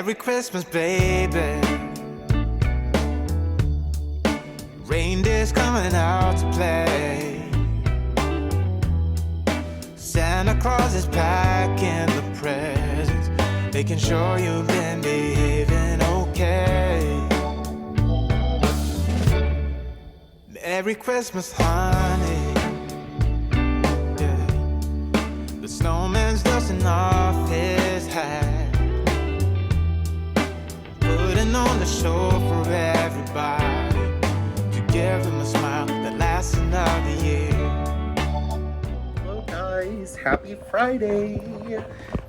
Merry Christmas, baby. Reindeer's coming out to play. Santa Claus is packing the presents, making sure you've been behaving okay. Merry Christmas, honey. Yeah. The snowman's dusting off his hat, putting on the show for everybody, to give them a smile that lasts another year. Hello guys, happy Friday.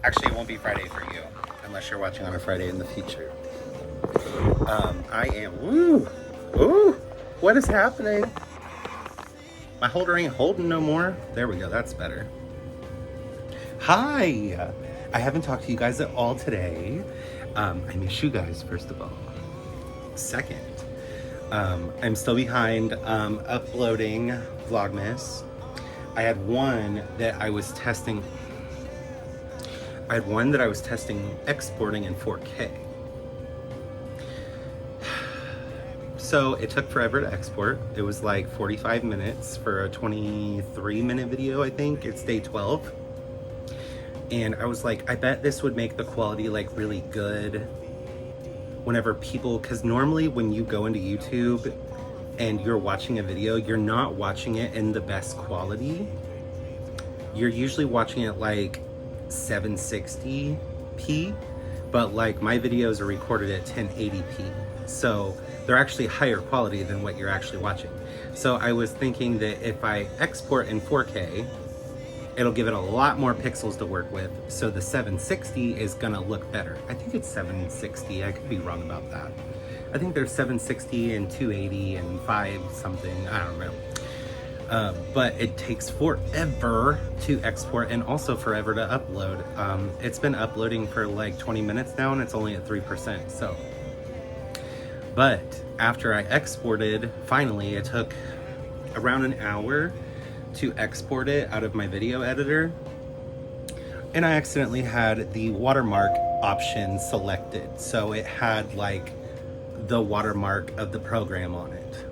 Actually, it won't be Friday for you unless you're watching on a Friday in the future. I am, ooh, what is happening? My holder ain't holding no more. There we go, that's better. Hi, I haven't talked to you guys at all today. I miss you guys, first of all. Second, I'm still behind uploading Vlogmas. I had one that I was testing exporting in 4K. So it took forever to export. It was like 45 minutes for a 23-minute video, I think. It's day 12. And I was like, I bet this would make the quality like really good whenever people, because normally when you go into YouTube and you're watching a video, you're not watching it in the best quality. You're usually watching it like 760p, but like my videos are recorded at 1080p. So they're actually higher quality than what you're actually watching. So I was thinking that if I export in 4K, it'll give it a lot more pixels to work with. So the 760 is gonna look better. I think it's 760, I could be wrong about that. I think there's 760 and 280 and 5 something, I don't know. But it takes forever to export and also forever to upload. It's been uploading for like 20 minutes now and it's only at 3%, so. But after I exported, finally, it took around an hour to export it out of my video editor. And I accidentally had the watermark option selected. So it had like the watermark of the program on it.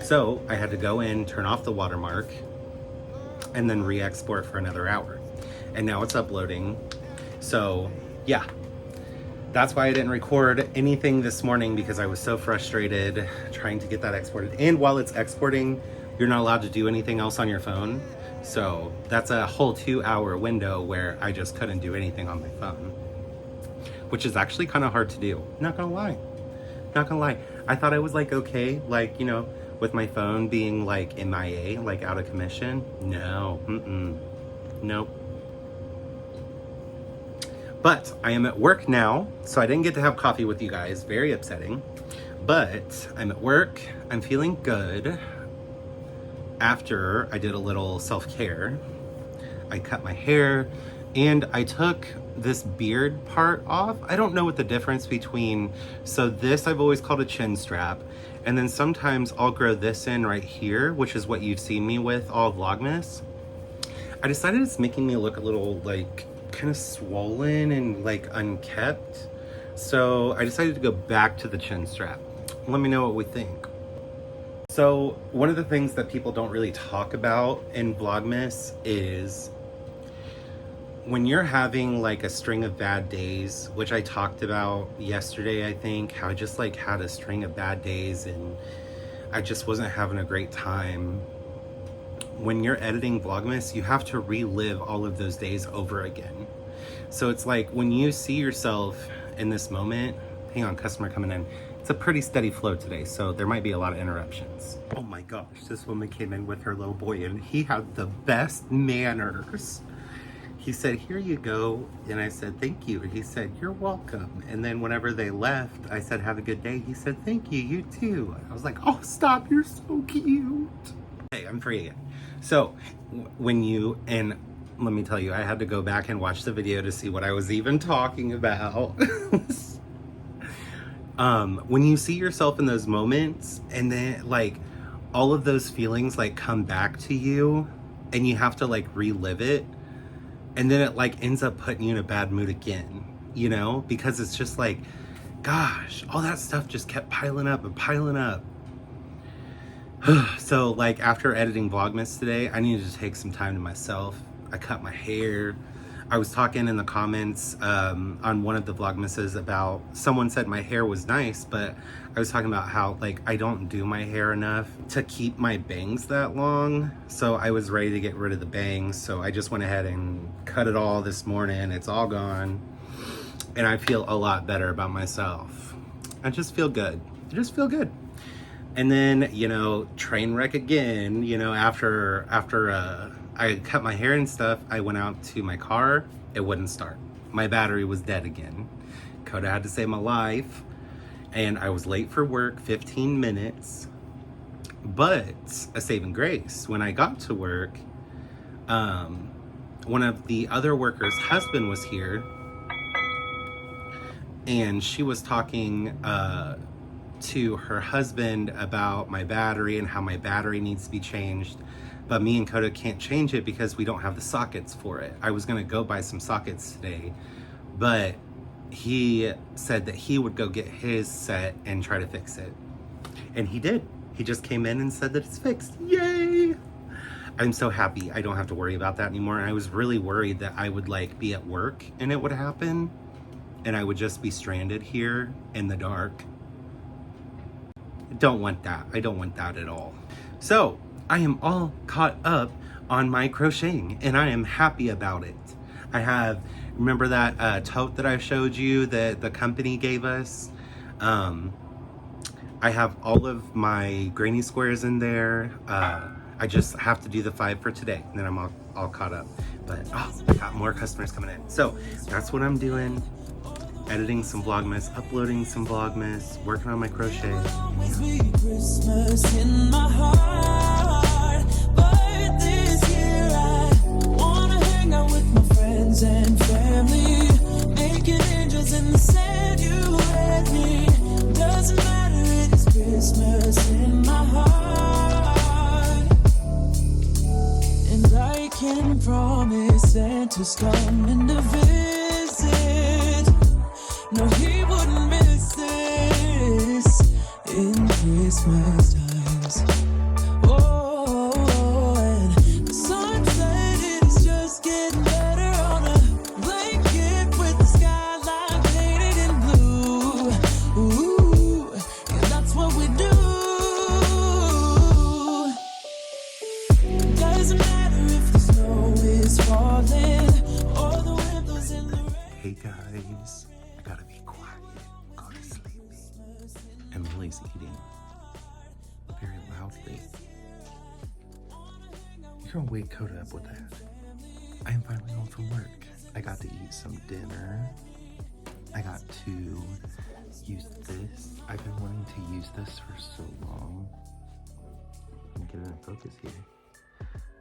So I had to go in, turn off the watermark, and then re-export for another hour. And now it's uploading. So yeah, that's why I didn't record anything this morning, because I was so frustrated trying to get that exported. And while it's exporting, you're not allowed to do anything else on your phone. So that's a whole 2-hour window where I just couldn't do anything on my phone, which is actually kind of hard to do. Not gonna lie. I thought I was like, okay, like, you know, with my phone being like MIA, like out of commission. No, nope. But I am at work now, so I didn't get to have coffee with you guys. Very upsetting. But I'm at work. I'm feeling good. After I did a little self-care, I cut my hair and I took this beard part off. I don't know what the difference between, so this I've always called a chin strap. And then sometimes I'll grow this in right here, which is what you've seen me with all Vlogmas. I decided it's making me look a little like kind of swollen and like unkept. So I decided to go back to the chin strap. Let me know what we think. So one of the things that people don't really talk about in Vlogmas is when you're having like a string of bad days, which I talked about yesterday, I think, how I just like had a string of bad days and I just wasn't having a great time. When you're editing Vlogmas, you have to relive all of those days over again. So it's like when you see yourself in this moment, hang on, customer coming in. It's a pretty steady flow today, so there might be a lot of interruptions. Oh my gosh, this woman came in with her little boy and he had the best manners. He said, here you go. And I said, thank you. And he said, you're welcome. And then whenever they left, I said, have a good day. He said, thank you, you too. I was like, oh, stop, you're so cute. Hey, I'm free again. So when you, and let me tell you, I had to go back and watch the video to see what I was even talking about. When you see yourself in those moments and then like all of those feelings like come back to you and you have to like relive it, and then it like ends up putting you in a bad mood again. you know, because it's just like, gosh, all that stuff just kept piling up and piling up. So like after editing Vlogmas today, I needed to take some time to myself. I cut my hair. I was talking in the comments on one of the Vlogmases about, someone said my hair was nice, but I was talking about how like I don't do my hair enough to keep my bangs that long. So I was ready to get rid of the bangs. So I just went ahead and cut it all this morning. It's all gone. And I feel a lot better about myself. I just feel good. I just feel good. And then, you know, train wreck again, you know, after I cut my hair and stuff, I went out to my car. It wouldn't start. My battery was dead again. Coda had to save my life. And I was late for work, 15 minutes. But a saving grace, when I got to work, one of the other workers' husband was here. And she was talking to her husband about my battery and how my battery needs to be changed. But me and Coda can't change it because we don't have the sockets for it. I was gonna go buy some sockets today, but he said that he would go get his set and try to fix it. And he did. He just came in and said that it's fixed. Yay! I'm so happy I don't have to worry about that anymore. And I was really worried that I would like be at work and it would happen and I would just be stranded here in the dark. I don't want that. I don't want that at all. So I am all caught up on my crocheting and I am happy about it. I have, remember that tote that I showed you that the company gave us? I have all of my granny squares in there. I just have to do the 5 for today and then I'm all caught up. But I got more customers coming in. So that's what I'm doing. Editing some Vlogmas, uploading some Vlogmas, working on my crochet. Always be Christmas in my heart, but this year I wanna hang out with my friends and family, making angels in the sand. You and me, doesn't matter. It is Christmas in my heart, and I can promise Santa's coming to visit. No, he wouldn't miss this in Christmas times. Oh, and the sunset is just getting better on a blanket with the skyline painted in blue. Ooh, yeah, that's what we do. Doesn't matter if the snow is falling or the wind blows in the rain. Hey guys. Gotta be quiet, go to sleep. And Lily's eating very loudly. You're gonna wake Coda up with that. I am finally home from work. I got to eat some dinner. I got to use this. I've been wanting to use this for so long. Let me get it in focus here.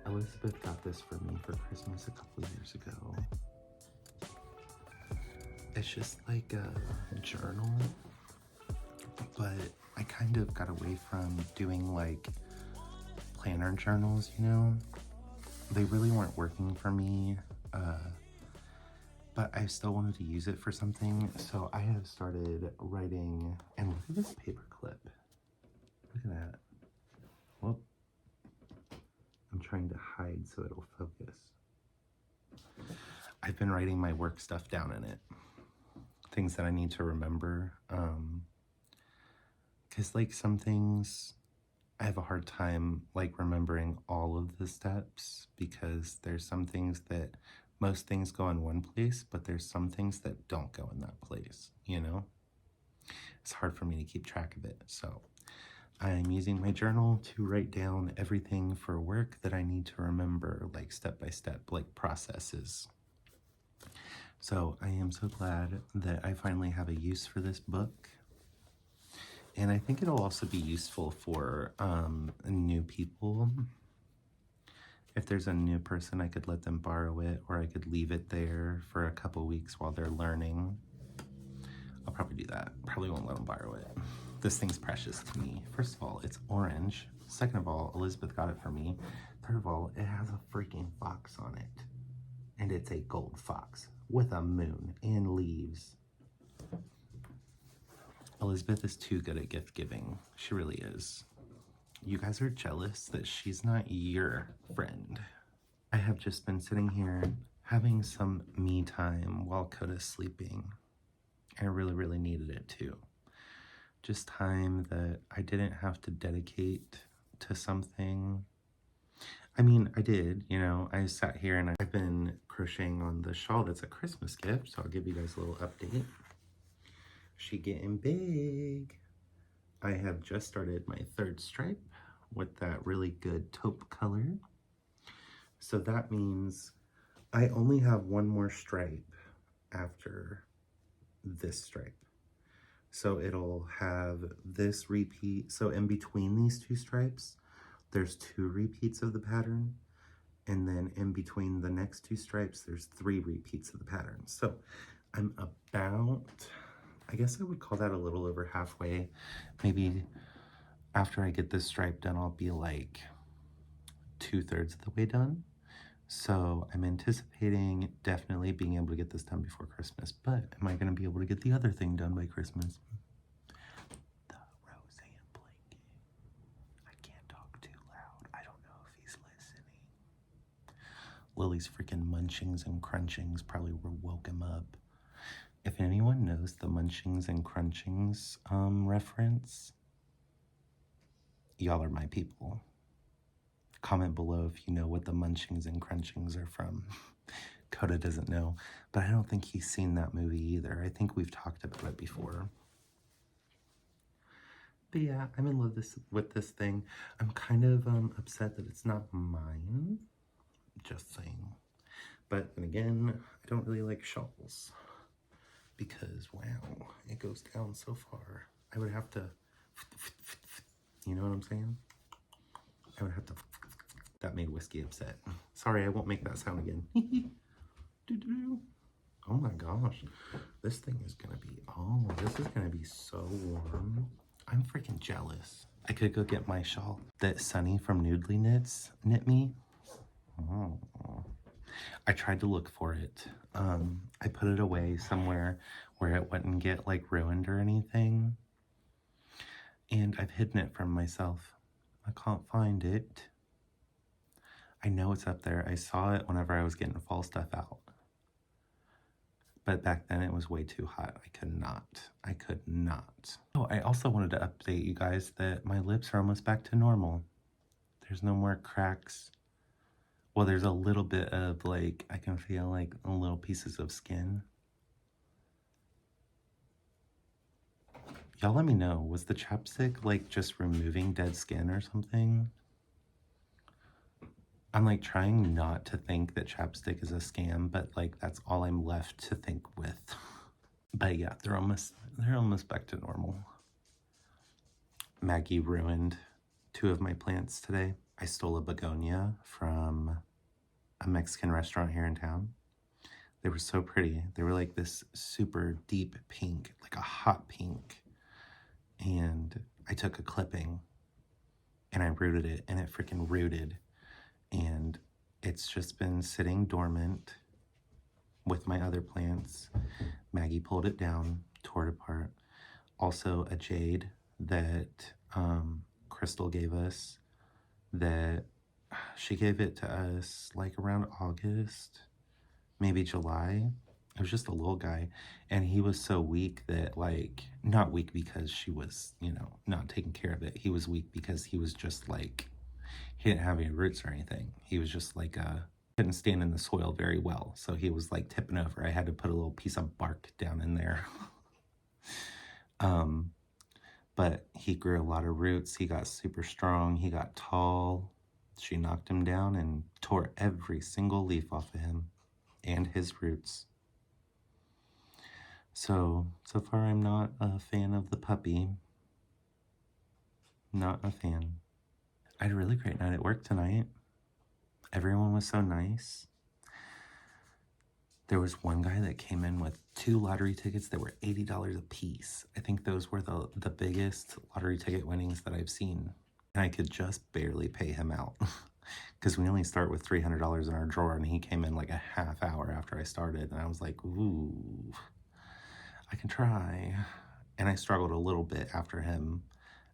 Elizabeth got this for me for Christmas a couple years ago. It's just like a journal, but I kind of got away from doing like planner journals, you know? They really weren't working for me, but I still wanted to use it for something, so I have started writing, and look at this paper clip. Look at that. Well, I'm trying to hide so it'll focus. I've been writing my work stuff down in it. Things that I need to remember, because like some things I have a hard time like remembering all of the steps, because there's some things that most things go in one place, but there's some things that don't go in that place, you know? It's hard for me to keep track of it. So I'm using my journal to write down everything for work that I need to remember, like step by step, like processes. So I am so glad that I finally have a use for this book. And I think it'll also be useful for new people. If there's a new person, I could let them borrow it, or I could leave it there for a couple weeks while they're learning. I'll probably do that. Probably won't let them borrow it. This thing's precious to me. First of all, it's orange. Second of all, Elizabeth got it for me. Third of all, it has a freaking fox on it. And it's a gold fox. with a moon and leaves. Elizabeth is too good at gift giving. She really is. You guys are jealous that she's not your friend. I have just been sitting here having some me time while Coda's sleeping. I really, really needed it too. Just time that I didn't have to dedicate to something. I mean, I did, you know, I sat here and I've been crocheting on the shawl that's a Christmas gift, so I'll give you guys a little update. She getting big. I have just started my third stripe with that really good taupe color. So that means I only have one more stripe after this stripe. So it'll have this repeat. So in between these two stripes, there's 2 repeats of the pattern. And then in between the next 2 stripes, there's 3 repeats of the pattern. So I'm about, I guess I would call that a little over halfway. Maybe after I get this stripe done, I'll be like 2/3 of the way done. So I'm anticipating definitely being able to get this done before Christmas, but am I going to be able to get the other thing done by Christmas? The Roseanne blanket. I can't talk too loud. I don't know if he's listening. Lily's freaking munchings and crunchings probably woke him up. If anyone knows the munchings and crunchings reference, y'all are my people. Comment below if you know what the munchings and crunchings are from. Coda doesn't know, but I don't think he's seen that movie either. I think we've talked about it before. But yeah, I'm in love with this thing. I'm kind of upset that it's not mine. Just saying. But then again, I don't really like shawls. Because, wow, it goes down so far. I would have to, you know what I'm saying? I would have to, that made Whiskey upset. Sorry, I won't make that sound again. Oh my gosh, this thing is gonna be, oh, this is gonna be so warm. I'm freaking jealous. I could go get my shawl that Sunny from Noodly Knits knit me. Oh. I tried to look for it. I put it away somewhere where it wouldn't get like ruined or anything. And I've hidden it from myself. I can't find it. I know it's up there. I saw it whenever I was getting fall stuff out. But back then it was way too hot. I could not. Oh, I also wanted to update you guys that my lips are almost back to normal. There's no more cracks. Well, there's a little bit of like, I can feel like little pieces of skin. Y'all let me know, was the chapstick like just removing dead skin or something? I'm like trying not to think that chapstick is a scam, but like that's all I'm left to think with. But yeah, they're almost back to normal. Maggie ruined 2 of my plants today. I stole a begonia from a Mexican restaurant here in town. They were so pretty. They were like this super deep pink, like a hot pink. And I took a clipping and I rooted it, and it freaking rooted. And it's just been sitting dormant with my other plants. Maggie pulled it down, tore it apart. Also a jade that Crystal gave us, that she gave it to us like around August, maybe July. It was just a little guy, and he was so weak that, like, not weak because she was, you know, not taking care of it. He was weak because he was just like, he didn't have any roots or anything. He was just like, couldn't stand in the soil very well. So he was like tipping over. I had to put a little piece of bark down in there. But he grew a lot of roots. He got super strong. He got tall. She knocked him down and tore every single leaf off of him and his roots. So far I'm not a fan of the puppy. Not a fan. I had a really great night at work tonight. Everyone was so nice. There was one guy that came in with 2 lottery tickets that were $80 a piece. I think those were the biggest lottery ticket winnings that I've seen. And I could just barely pay him out because we only start with $300 in our drawer, and he came in like a half hour after I started, and I was like, ooh, I can try. And I struggled a little bit after him.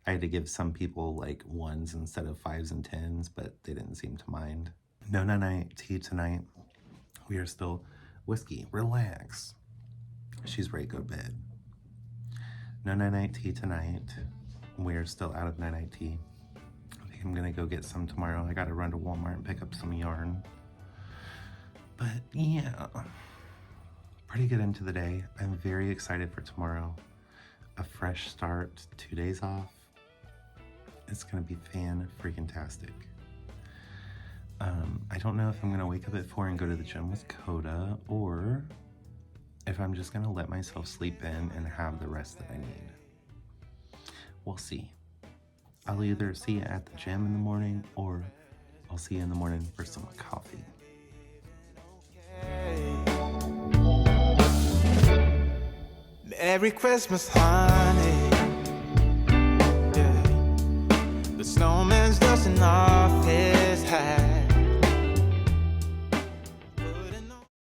I had to give some people like 1s instead of 5s and 10s, but they didn't seem to mind. No night tea tonight. We are still whiskey. Relax. She's ready to go to bed. No night tea tonight. We are still out of night tea. I think I'm gonna go get some tomorrow. I gotta run to Walmart and pick up some yarn. But yeah, pretty good into the day. I'm very excited for tomorrow. A fresh start, 2 days off. It's gonna be fan-freaking-tastic. I don't know if I'm gonna wake up at 4 and go to the gym with Coda, or if I'm just gonna let myself sleep in and have the rest that I need. We'll see. I'll either see you at the gym in the morning, or I'll see you in the morning for some coffee. Merry Christmas, honey.